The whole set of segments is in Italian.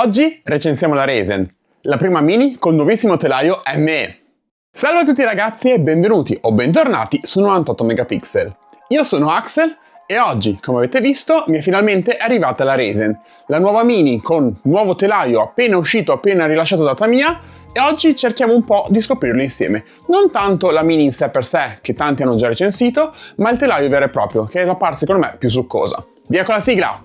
Oggi recensiamo la Resen, la prima Mini col nuovissimo telaio ME. Salve a tutti ragazzi e benvenuti o bentornati su 98 megapixel. Io sono Axel e oggi, come avete visto, mi è finalmente arrivata la Resen, la nuova Mini con nuovo telaio appena uscito, appena rilasciato da Tamiya, e oggi cerchiamo un po' di scoprirlo insieme. Non tanto la Mini in sé per sé, che tanti hanno già recensito, ma il telaio vero e proprio, che è la parte secondo me più succosa. Via con la sigla!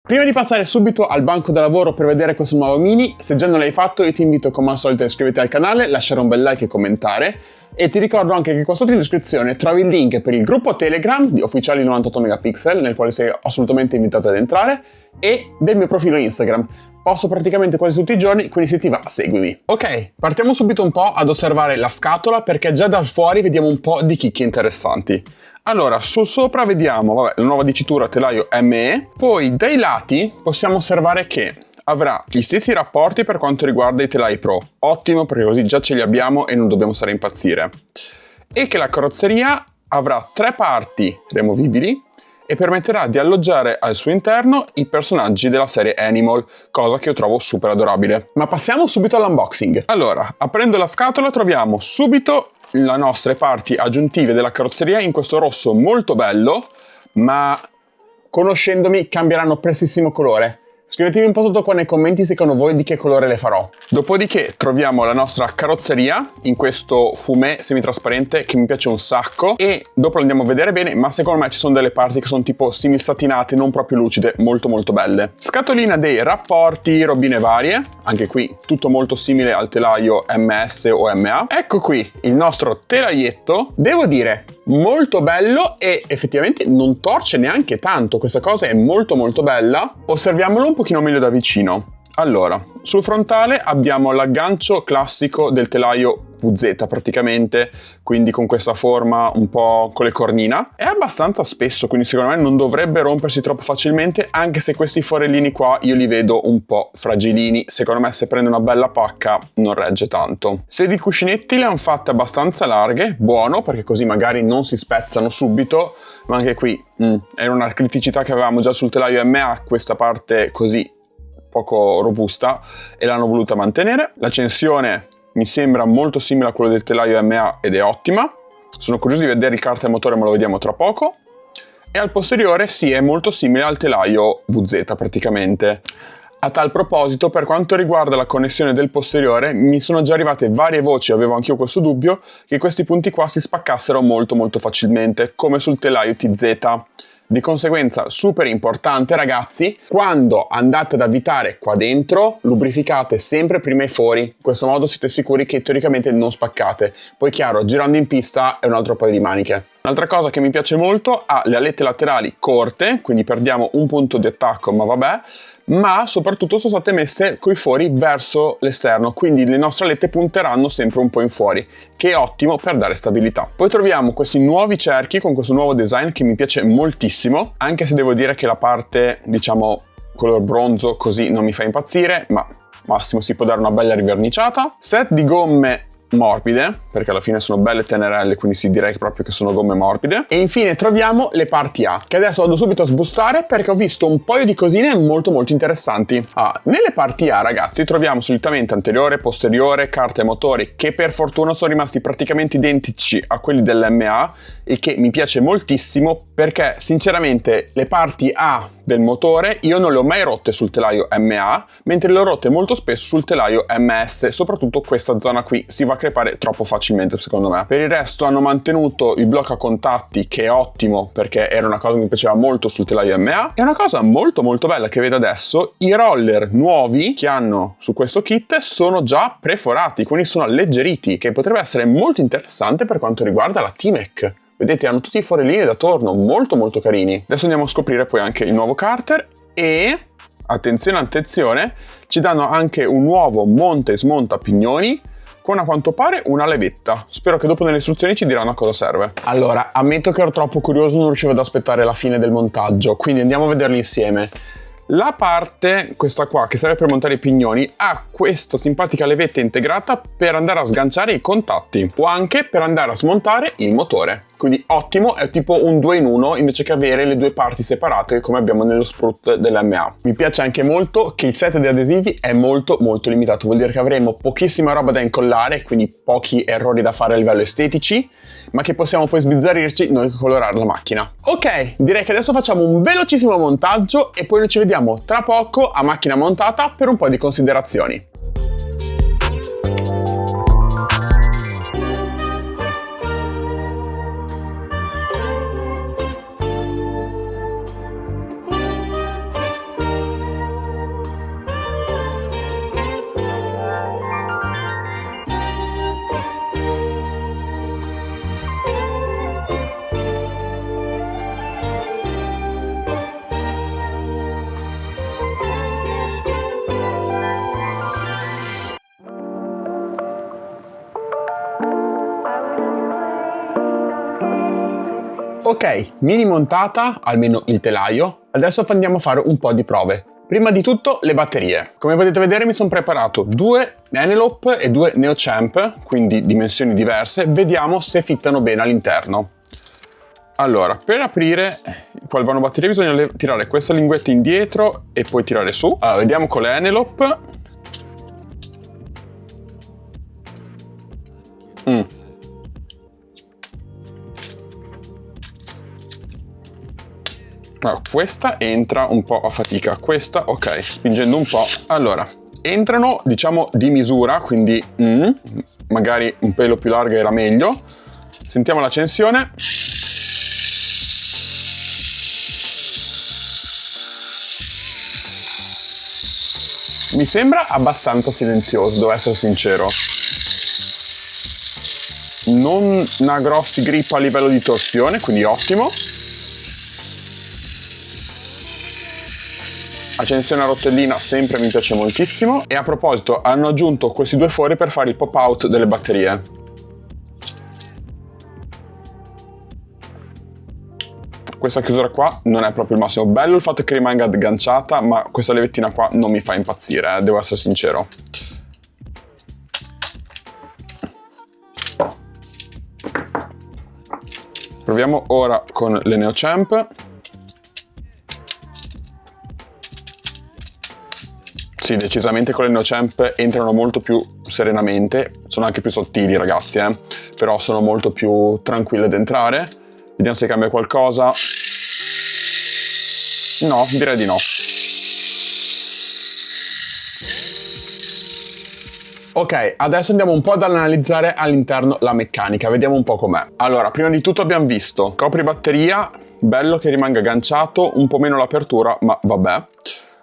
Prima di passare subito al banco da lavoro per vedere questo nuovo Mini, se già non l'hai fatto io ti invito come al solito a iscriverti al canale, lasciare un bel like e commentare, e ti ricordo anche che qua sotto in descrizione trovi il link per il gruppo Telegram di Ufficiali 98 megapixel, nel quale sei assolutamente invitato ad entrare, e del mio profilo Instagram. Posto praticamente quasi tutti i giorni, quindi se ti va, seguimi. Ok, partiamo subito un po' ad osservare la scatola, perché già da fuori vediamo un po' di chicche interessanti. Allora, sul sopra vediamo, la nuova dicitura telaio ME, poi dai lati possiamo osservare che avrà gli stessi rapporti per quanto riguarda i telai Pro. Ottimo, perché così già ce li abbiamo e non dobbiamo stare a impazzire. E che la carrozzeria avrà 3 parti removibili e permetterà di alloggiare al suo interno i personaggi della serie Animal, cosa che io trovo super adorabile. Ma passiamo subito all'unboxing. Allora, aprendo la scatola troviamo subito le nostre parti aggiuntive della carrozzeria in questo rosso molto bello, ma conoscendomi cambieranno prestissimo colore. Scrivetemi un po' sotto qua nei commenti secondo voi di che colore le farò. Dopodiché troviamo la nostra carrozzeria in questo fumé semitrasparente che mi piace un sacco, e dopo lo andiamo a vedere bene, ma secondo me ci sono delle parti che sono tipo simil satinate, non proprio lucide, molto molto belle. Scatolina dei rapporti, robine varie, anche qui tutto molto simile al telaio MS o MA. Ecco qui il nostro telaietto, devo dire molto bello e effettivamente non torce neanche tanto, questa cosa è molto molto bella. Osserviamolo un pochino meglio da vicino. Allora, sul frontale abbiamo l'aggancio classico del telaio VZ praticamente, quindi con questa forma un po' con le cornina. È abbastanza spesso, quindi secondo me non dovrebbe rompersi troppo facilmente, anche se questi forellini qua io li vedo un po' fragilini. Secondo me se prende una bella pacca non regge tanto. Se di cuscinetti le hanno fatte abbastanza larghe, buono, perché così magari non si spezzano subito, ma anche qui era una criticità che avevamo già sul telaio MA, questa parte così poco robusta, e l'hanno voluta mantenere. L'accensione mi sembra molto simile a quello del telaio MA ed è ottima. Sono curioso di vedere il carte motore, ma lo vediamo tra poco. E al posteriore sì, è molto simile al telaio VZ praticamente. A tal proposito, per quanto riguarda la connessione del posteriore, mi sono già arrivate varie voci, avevo anch'io questo dubbio, che questi punti qua si spaccassero molto molto facilmente, come sul telaio TZ. Di conseguenza, super importante ragazzi, quando andate ad avvitare qua dentro, lubrificate sempre prima i fori, in questo modo siete sicuri che teoricamente non spaccate. Poi chiaro, girando in pista è un altro paio di maniche. Un'altra cosa che mi piace molto, ha le alette laterali corte, quindi perdiamo un punto di attacco, ma vabbè, ma soprattutto sono state messe coi fori verso l'esterno, quindi le nostre alette punteranno sempre un po' in fuori, che è ottimo per dare stabilità. Poi troviamo questi nuovi cerchi con questo nuovo design che mi piace moltissimo, anche se devo dire che la parte, diciamo, color bronzo così non mi fa impazzire, ma massimo si può dare una bella riverniciata. Set di gomme morbide, perché alla fine sono belle tenerelle, quindi si direi proprio che sono gomme morbide. E infine troviamo le parti A, che adesso vado subito a sbustare perché ho visto un paio di cosine molto molto interessanti. Nelle parti A ragazzi troviamo solitamente anteriore, posteriore, carte e motori, che per fortuna sono rimasti praticamente identici a quelli dell'MA, il che mi piace moltissimo, perché sinceramente le parti A del motore io non le ho mai rotte sul telaio MA, mentre le ho rotte molto spesso sul telaio MS, soprattutto questa zona qui si va a crepare troppo facilmente secondo me. Per il resto hanno mantenuto il blocco a contatti, che è ottimo perché era una cosa che mi piaceva molto sul telaio MA, e una cosa molto molto bella che vedo adesso, i roller nuovi che hanno su questo kit sono già preforati, quindi sono alleggeriti, che potrebbe essere molto interessante per quanto riguarda la T-Mech. Vedete, hanno tutti i forellini da torno, molto molto carini. Adesso andiamo a scoprire poi anche il nuovo carter e, attenzione attenzione, ci danno anche un nuovo monta e smonta pignoni con a quanto pare una levetta. Spero che dopo nelle istruzioni ci diranno a cosa serve. Allora, ammetto che ero troppo curioso, non riuscivo ad aspettare la fine del montaggio, quindi andiamo a vederli insieme. La parte, questa qua, che serve per montare i pignoni, ha questa simpatica levetta integrata per andare a sganciare i contatti o anche per andare a smontare il motore. quindi ottimo, è tipo un 2 in 1 invece che avere le due parti separate come abbiamo nello sprut dell'MA. Mi piace anche molto che il set di adesivi è molto limitato, vuol dire che avremo pochissima roba da incollare, quindi pochi errori da fare a livello estetici, ma che possiamo poi sbizzarrirci noi che colorare la macchina. Ok, direi che adesso facciamo un velocissimo montaggio e poi noi ci vediamo tra poco a macchina montata per un po' di considerazioni. Ok, mini montata, almeno il telaio, adesso andiamo a fare un po' di prove. Prima di tutto le batterie. Come potete vedere mi sono preparato 2 Enelope e 2 Neochamp, quindi dimensioni diverse, vediamo se fittano bene all'interno. Allora, per aprire qual vanno batterie bisogna tirare questa linguetta indietro e poi tirare su. Allora, vediamo con le Enelope. Allora, questa entra un po' a fatica, questa ok, spingendo un po'. Allora, entrano diciamo di misura, quindi magari un pelo più larga era meglio. Sentiamo l'accensione. Mi sembra abbastanza silenzioso, devo essere sincero. Non ha grossi grip a livello di torsione, quindi ottimo. Accensione a rotellina sempre mi piace moltissimo. E a proposito, hanno aggiunto questi due fori per fare il pop out delle batterie. Questa chiusura qua non è proprio il massimo. Bello il fatto che rimanga agganciata, ma questa levettina qua non mi fa impazzire, devo essere sincero. Proviamo ora con le Neochamp. Sì, decisamente con le Neochamp entrano molto più serenamente, sono anche più sottili ragazzi, però sono molto più tranquille ad entrare. Vediamo se cambia qualcosa. No, direi di no. Ok, adesso andiamo un po' ad analizzare all'interno la meccanica, vediamo un po' com'è. Allora, prima di tutto abbiamo visto copri batteria, bello che rimanga agganciato, un po' meno l'apertura, ma vabbè.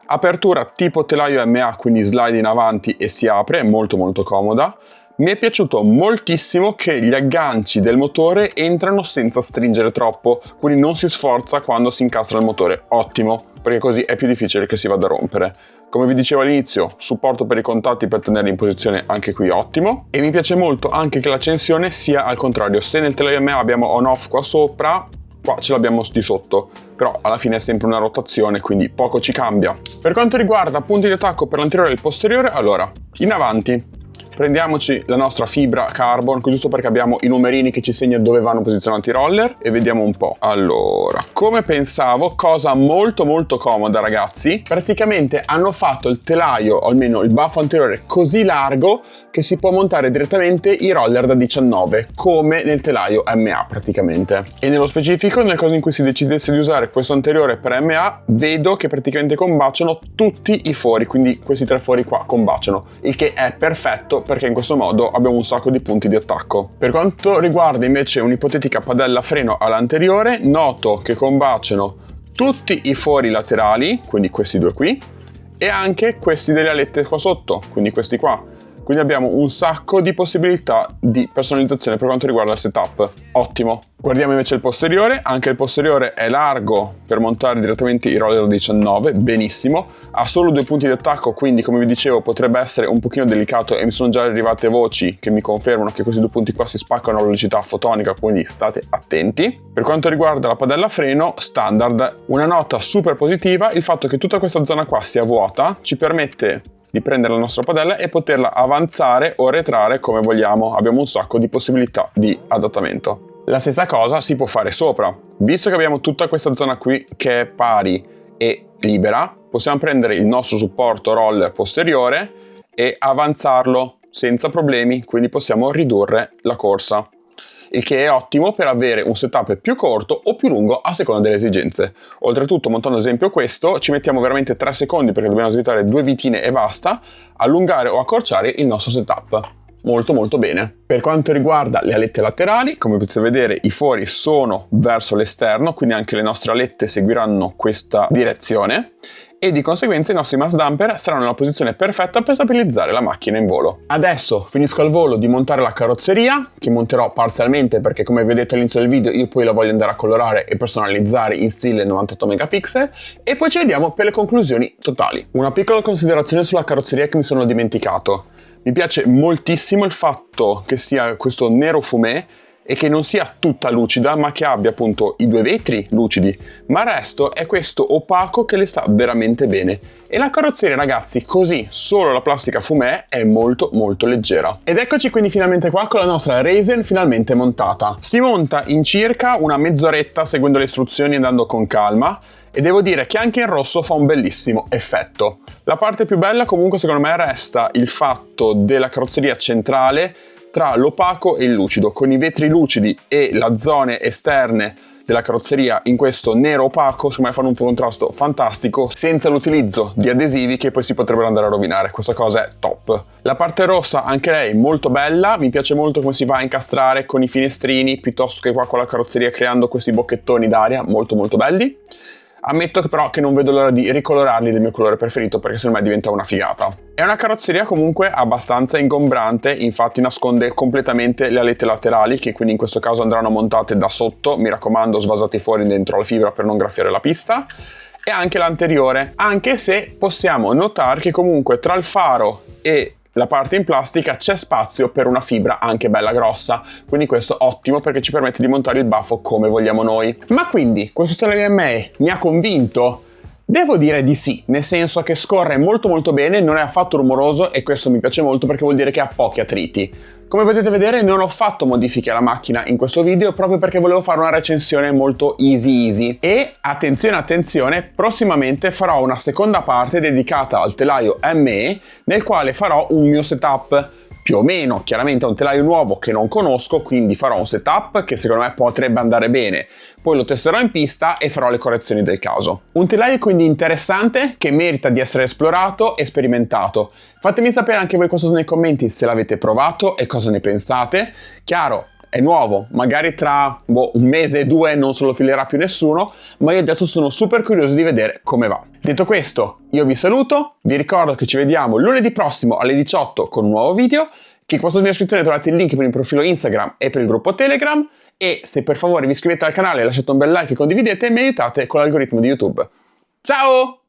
Apertura tipo telaio MA, quindi slide in avanti e si apre, è molto comoda. Mi è piaciuto moltissimo che gli agganci del motore entrano senza stringere troppo, quindi non si sforza quando si incastra il motore. Ottimo, perché così è più difficile che si vada a rompere. Come vi dicevo all'inizio, supporto per i contatti per tenerli in posizione anche qui ottimo. E mi piace molto anche che l'accensione sia al contrario. Se nel telaio MA abbiamo on-off qua sopra, qua ce l'abbiamo di sotto, però alla fine è sempre una rotazione, quindi poco ci cambia. Per quanto riguarda punti di attacco per l'anteriore e il posteriore, allora, in avanti prendiamoci la nostra fibra carbon, giusto perché abbiamo i numerini che ci segnano dove vanno posizionati i roller, e vediamo un po'. Allora, come pensavo, cosa molto comoda ragazzi, praticamente hanno fatto il telaio, o almeno il baffo anteriore, così largo che si può montare direttamente i roller da 19, come nel telaio MA praticamente. E nello specifico, nel caso in cui si decidesse di usare questo anteriore per MA, vedo che praticamente combaciano tutti i fori, quindi questi 3 fori qua combaciano, il che è perfetto perché in questo modo abbiamo un sacco di punti di attacco. Per quanto riguarda invece un'ipotetica padella freno all'anteriore, noto che combaciano tutti i fori laterali, quindi questi due qui, e anche questi delle alette qua sotto, quindi questi qua. Quindi abbiamo un sacco di possibilità di personalizzazione per quanto riguarda il setup. Ottimo. Guardiamo invece il posteriore. Anche il posteriore è largo per montare direttamente i roller 19, benissimo. Ha solo 2 punti di attacco, quindi come vi dicevo potrebbe essere un pochino delicato e mi sono già arrivate voci che mi confermano che questi 2 punti qua si spaccano a velocità fotonica, quindi state attenti. Per quanto riguarda la padella freno, standard, una nota super positiva, il fatto che tutta questa zona qua sia vuota ci permette di prendere la nostra padella e poterla avanzare o arretrare come vogliamo. Abbiamo un sacco di possibilità di adattamento. La stessa cosa si può fare sopra. Visto che abbiamo tutta questa zona qui che è pari e libera, possiamo prendere il nostro supporto roller posteriore e avanzarlo senza problemi, quindi possiamo ridurre la corsa, il che è ottimo per avere un setup più corto o più lungo a seconda delle esigenze. Oltretutto, montando ad esempio questo, ci mettiamo veramente 3 secondi perché dobbiamo slittare 2 vitine e basta, allungare o accorciare il nostro setup. Molto molto bene. Per quanto riguarda le alette laterali, come potete vedere i fori sono verso l'esterno, quindi anche le nostre alette seguiranno questa direzione e di conseguenza i nostri mass dumper saranno nella posizione perfetta per stabilizzare la macchina in volo. Adesso finisco al volo di montare la carrozzeria, che monterò parzialmente perché come vedete all'inizio del video io poi la voglio andare a colorare e personalizzare in stile 98 megapixel e poi ci vediamo per le conclusioni totali. Una piccola considerazione sulla carrozzeria che mi sono dimenticato. Mi piace moltissimo il fatto che sia questo nero fumé e che non sia tutta lucida, ma che abbia appunto i 2 vetri lucidi, ma il resto è questo opaco che le sta veramente bene. E la carrozzeria, ragazzi, così, solo la plastica fumé, è molto molto leggera. Ed eccoci quindi finalmente qua con la nostra Raisin finalmente montata. Si monta in circa una mezz'oretta seguendo le istruzioni e andando con calma, e devo dire che anche in rosso fa un bellissimo effetto. La parte più bella comunque secondo me resta il fatto della carrozzeria centrale tra l'opaco e il lucido, con i vetri lucidi e le zone esterne della carrozzeria in questo nero opaco, secondo me fanno un contrasto fantastico senza l'utilizzo di adesivi che poi si potrebbero andare a rovinare. Questa cosa è top. La parte rossa anche lei molto bella, mi piace molto come si va a incastrare con i finestrini piuttosto che qua con la carrozzeria creando questi bocchettoni d'aria molto molto belli. Ammetto che però che non vedo l'ora di ricolorarli del mio colore preferito perché secondo me diventa una figata. È una carrozzeria comunque abbastanza ingombrante, infatti nasconde completamente le alette laterali che quindi in questo caso andranno montate da sotto, mi raccomando svasate fuori dentro la fibra per non graffiare la pista, e anche l'anteriore, anche se possiamo notare che comunque tra il faro e la parte in plastica c'è spazio per una fibra anche bella grossa, quindi questo ottimo perché ci permette di montare il baffo come vogliamo noi. Ma quindi questo Stelvio ME mi ha convinto? Devo dire di sì, nel senso che scorre molto molto bene, non è affatto rumoroso e questo mi piace molto perché vuol dire che ha pochi attriti. Come potete vedere non ho fatto modifiche alla macchina in questo video proprio perché volevo fare una recensione molto easy. E attenzione attenzione, prossimamente farò una seconda parte dedicata al telaio ME nel quale farò un mio setup. Più o meno, chiaramente è un telaio nuovo che non conosco, quindi farò un setup che secondo me potrebbe andare bene, poi lo testerò in pista e farò le correzioni del caso. Un telaio quindi interessante che merita di essere esplorato e sperimentato. Fatemi sapere anche voi qua sotto nei commenti se l'avete provato e cosa ne pensate. Chiaro, è nuovo, magari tra un mese e 2 non se lo filerà più nessuno, ma io adesso sono super curioso di vedere come va. Detto questo, io vi saluto, vi ricordo che ci vediamo lunedì prossimo alle 18 con un nuovo video, che qua sotto in descrizione trovate il link per il profilo Instagram e per il gruppo Telegram, e se per favore vi iscrivete al canale, lasciate un bel like e condividete, mi aiutate con l'algoritmo di YouTube. Ciao!